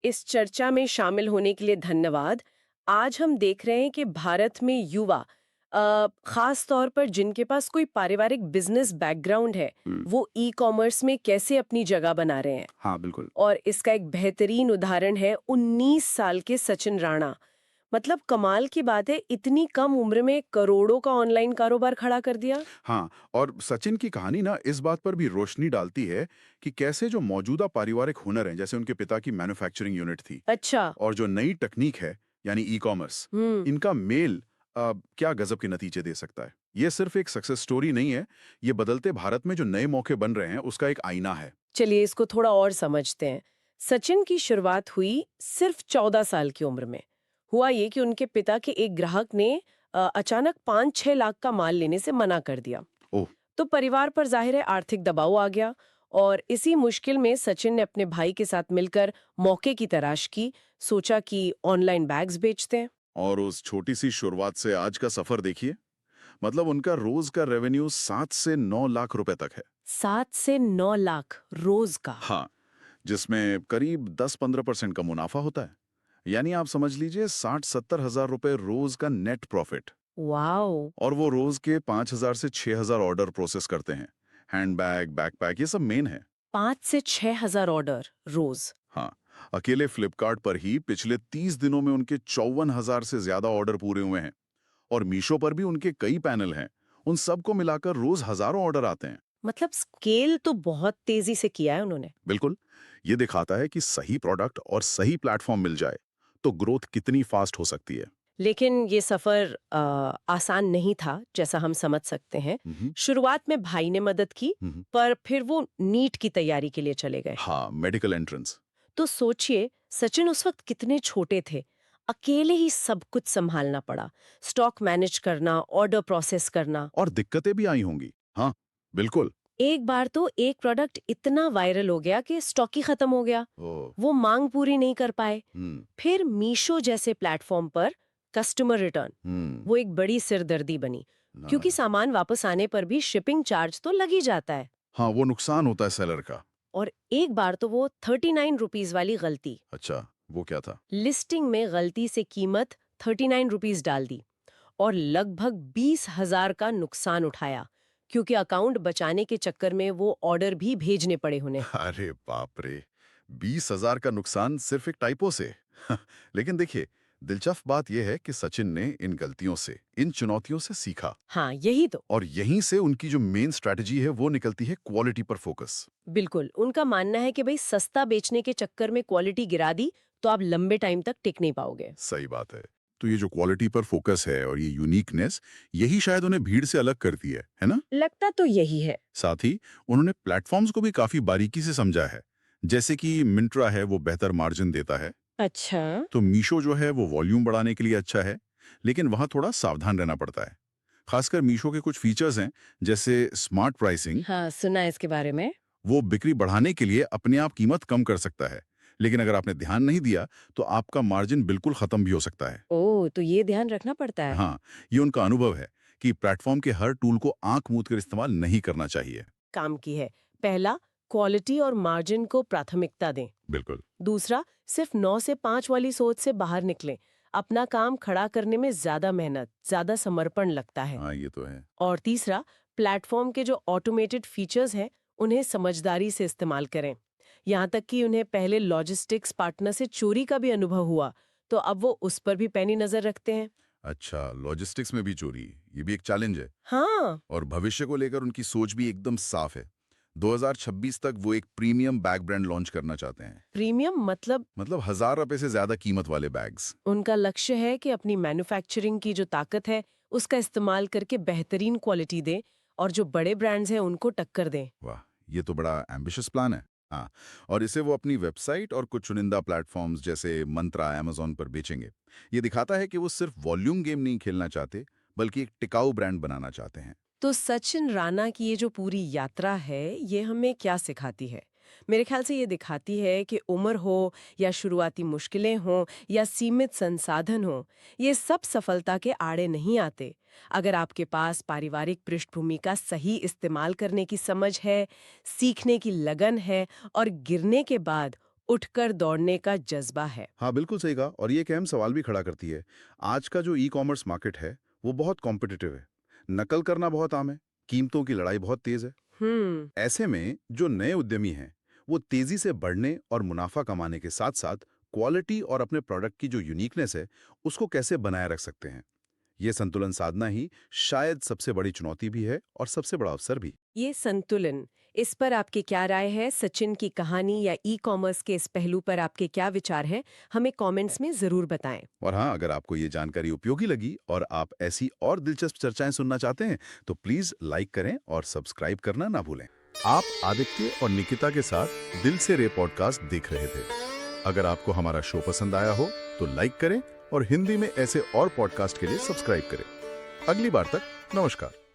इस चर्चा में शामिल होने के लिए धन्यवाद। आज हम देख रहे हैं कि भारत में युवा खास तौर पर जिनके पास कोई पारिवारिक बिजनेस बैकग्राउंड है, हुँ। वो ई कॉमर्स में कैसे अपनी जगह बना रहे हैं। हाँ, बिल्कुल। और इसका एक बेहतरीन उदाहरण है 19 साल के सचिन राणा। मतलब कमाल की बात है, इतनी कम उम्र में करोड़ों का ऑनलाइन कारोबार खड़ा कर दिया। हाँ, और सचिन की कहानी ना इस बात पर भी रोशनी डालती है कि कैसे जो मौजूदा पारिवारिक हुनर हैं, जैसे उनके पिता की मैन्युफैक्चरिंग यूनिट थी अच्छा। और जो नई तकनीक है, यानी ई-कॉमर्स, हम्म। इनका मेल क्या गज़ब के नतीजे दे सकता है। ये सिर्फ़ एक सक्सेस स्टोरी नहीं है, ये बदलते भारत में जो नए मौके बन रहे हैं, उसका एक आईना है। चलिए इसको थोड़ा और समझते हैं। सचिन की शुरुआत हुई सिर्फ 14 साल की उम्र में। हुआ ये कि उनके पिता के एक ग्राहक ने अचानक 5-6 लाख का माल लेने से मना कर दिया। ओह! तो परिवार पर जाहिर है आर्थिक दबाव आ गया और इसी मुश्किल में सचिन ने अपने भाई के साथ मिलकर मौके की तलाश की। सोचा कि ऑनलाइन बैग्स बेचते हैं। और उस छोटी-सी शुरुआत से आज का सफ़र देखिए, मतलब उनका रोज़ का रेवेन्यू 7 से 9 लाख रुपए तक है। 7 से 9 लाख रोज का। हाँ, जिसमें करीब 10-15% का मुनाफा होता है। यानी आप समझ लीजिए 60-70 हज़ार रुपए रोज का नेट प्रॉफिट। वाओ। और वो रोज के 5,000 से 6,000 ऑर्डर प्रोसेस करते हैं। हैंडबैग, बैकपैक ये सब मेन है। 5 से 6 हजार ऑर्डर रोज। हाँ, अकेले फ्लिपकार्ट पर ही पिछले 30 दिनों में उनके 54,000 से ज्यादा ऑर्डर पूरे हुए हैं। और मीशो पर भी उनके कई पैनल हैं। उन सबको मिलाकर रोज हजारों ऑर्डर आते हैं। मतलब स्केल तो बहुत तेजी से किया है उन्होंने। बिल्कुल, ये दिखाता है कि सही प्रोडक्ट और सही प्लेटफॉर्म मिल जाए तो ग्रोथ कितनी फास्ट हो सकती है। लेकिन ये सफर आसान नहीं था, जैसा हम समझ सकते हैं। हम्म, शुरुआत में भाई ने मदद की, हम्म। पर फिर वो नीट की तैयारी के लिए चले गए। हाँ, मेडिकल एंट्रेंस। तो सोचिए, सचिन उस वक्त कितने छोटे थे। अकेले ही सब कुछ संभालना पड़ा। स्टॉक मैनेज करना, ऑर्डर प्रोसेस करना। और दिक्कतें भी आई होंगी। हाँ, बिल्कुल। एक बार तो एक प्रोडक्ट इतना वायरल हो गया कि स्टॉक ही खत्म हो गया। ओह। वो मांग पूरी नहीं कर पाए। हम्म। फिर मीशो जैसे प्लेटफॉर्म पर कस्टमर रिटर्न, हम्म। वो एक बड़ी सिरदर्दी बनी। क्योंकि हाँ। सामान वापस आने पर भी शिपिंग चार्ज तो लग ही जाता है। हाँ, वो नुकसान होता है सेलर का। और एक बार तो वो 39 रुपीज वाली गलती। अच्छा, वो क्या था? लिस्टिंग में गलती से कीमत 39 रुपीज डाल दी और लगभग 20,000 का नुकसान उठाया। क्योंकि अकाउंट बचाने के चक्कर में वो ऑर्डर भी भेजने पड़े उन्हें। अरे बाप रे! 20,000 का नुकसान सिर्फ एक टाइपो से। लेकिन देखिए, दिलचस्प बात यह है कि सचिन ने इन गलतियों से, इन चुनौतियों से सीखा। हाँ, यही तो। और यहीं से उनकी जो मेन स्ट्रैटेजी है वो निकलती है क्वालिटी पर फोकस। बिल्कुल, उनका मानना है कि भाई सस्ता बेचने के चक्कर में क्वालिटी गिरा दी तो आप लंबे टाइम तक टिक नहीं पाओगे। सही बात है। तो ये जो क्वालिटी पर फोकस है और ये यूनिकनेस, यही शायद उन्हें भीड़ से अलग करती है ना? लगता तो यही है। साथ ही उन्होंने प्लेटफॉर्म्स को भी काफी बारीकी से समझा है। जैसे कि मिंत्रा है, वो बेहतर मार्जिन देता है। अच्छा। तो मीशो जो है वो वॉल्यूम बढ़ाने के लिए अच्छा है, लेकिन वहाँ थोड़ा सावधान रहना पड़ता है। खासकर मीशो के कुछ फीचर्स हैं, जैसे स्मार्ट प्राइसिंग। हाँ, सुना है इसके बारे में। वो बिक्री बढ़ाने के लिए अपने आप कीमत कम कर सकता है, लेकिन अगर आपने ध्यान नहीं दिया तो आपका मार्जिन बिल्कुल खत्म भी हो सकता है। ओह, तो ये ध्यान रखना पड़ता है। हाँ, ये उनका अनुभव है कि प्लेटफॉर्म के हर टूल को आंख मूंद कर इस्तेमाल नहीं करना चाहिए। काम की है। पहला, क्वालिटी और मार्जिन को प्राथमिकता दें। बिल्कुल। दूसरा, सिर्फ 9 से 5 वाली सोच से बाहर निकलें। अपना काम खड़ा करने में ज्यादा मेहनत, ज्यादा समर्पण लगता है। हाँ, ये तो है। और तीसरा, प्लेटफॉर्म के जो ऑटोमेटेड फीचर्स हैं, उन्हें समझदारी से इस्तेमाल करें। यहाँ तक कि उन्हें पहले लॉजिस्टिक्स पार्टनर से चोरी का भी अनुभव हुआ, तो अब वो उस पर भी पैनी नजर रखते हैं। अच्छा, लॉजिस्टिक्स में भी चोरी, ये भी एक चैलेंज है। हाँ। और भविष्य को लेकर उनकी सोच भी एकदम साफ है। 2026 तक वो एक प्रीमियम बैग ब्रांड लॉन्च करना चाहते हैं। प्रीमियम मतलब? मतलब 1,000 रुपए से ज्यादा कीमत वाले बैग्स। उनका लक्ष्य है कि अपनी मैन्युफैक्चरिंग की जो ताकत है, उसका इस्तेमाल करके बेहतरीन क्वालिटी दें और जो बड़े ब्रांड्स हैं उनको टक्कर दें। वाह, ये तो बड़ा एम्बिशियस प्लान है। हाँ, और इसे वो अपनी वेबसाइट और कुछ चुनिंदा प्लेटफॉर्म्स जैसे मंत्रा, अमेज़न पर बेचेंगे। ये दिखाता है कि वो सिर्फ वॉल्यूम गेम नहीं खेलना चाहते, बल्कि एक टिकाऊ ब्रांड बनाना चाहते हैं। तो सचिन राणा की ये जो पूरी यात्रा है, ये हमें क्या सिखाती है? मेरे ख्याल से ये दिखाती है कि उम्र हो या शुरुआती मुश्किलें हों या सीमित संसाधन हो, ये सब सफलता के आड़े नहीं आते। अगर आपके पास पारिवारिक पृष्ठभूमि का सही इस्तेमाल करने की समझ है, सीखने की लगन है और गिरने के बाद उठकर दौड़ने का जज्बा है। हाँ, बिल्कुल सही कहा और ये एक अहम सवाल भी खड़ा करती है। आज का जो ई-कॉमर्स मार्केट है, वो बहुत कॉम्पिटिटिव है। नकल करना बहुत आम है, कीमतों की लड़ाई बहुत तेज़ है। ऐसे में जो नए उद्यमी हैं, वो तेज़ी से बढ़ने और मुनाफा कमाने के साथ-साथ क्वालिटी और अपने प्रोडक्ट की जो यूनिकनेस है, उसको कैसे बनाए रख सकते हैं। ये संतुलन साधना ही शायद सबसे बड़ी चुनौती भी है और सबसे बड़ा अवसर भी। ये संतुलन, इस पर आपकी क्या राय है? सचिन की कहानी या ई-कॉमर्स के इस पहलू पर आपके क्या विचार हैं? हमें कमेंट्स में ज़रूर बताएं। और हाँ, अगर आपको ये जानकारी उपयोगी लगी और आप ऐसी और दिलचस्प चर्चाएं सुनना चाहते हैं, तो प्लीज़ लाइक करें और सब्सक्राइब करना ना भूलें। आप आदित्य और निकिता के साथ दिल से रे पॉडकास्ट देख रहे थे। अगर आपको हमारा शो पसंद आया हो, तो लाइक करें और हिंदी में ऐसे और पॉडकास्ट के लिए सब्सक्राइब करें। अगली बार तक नमस्कार।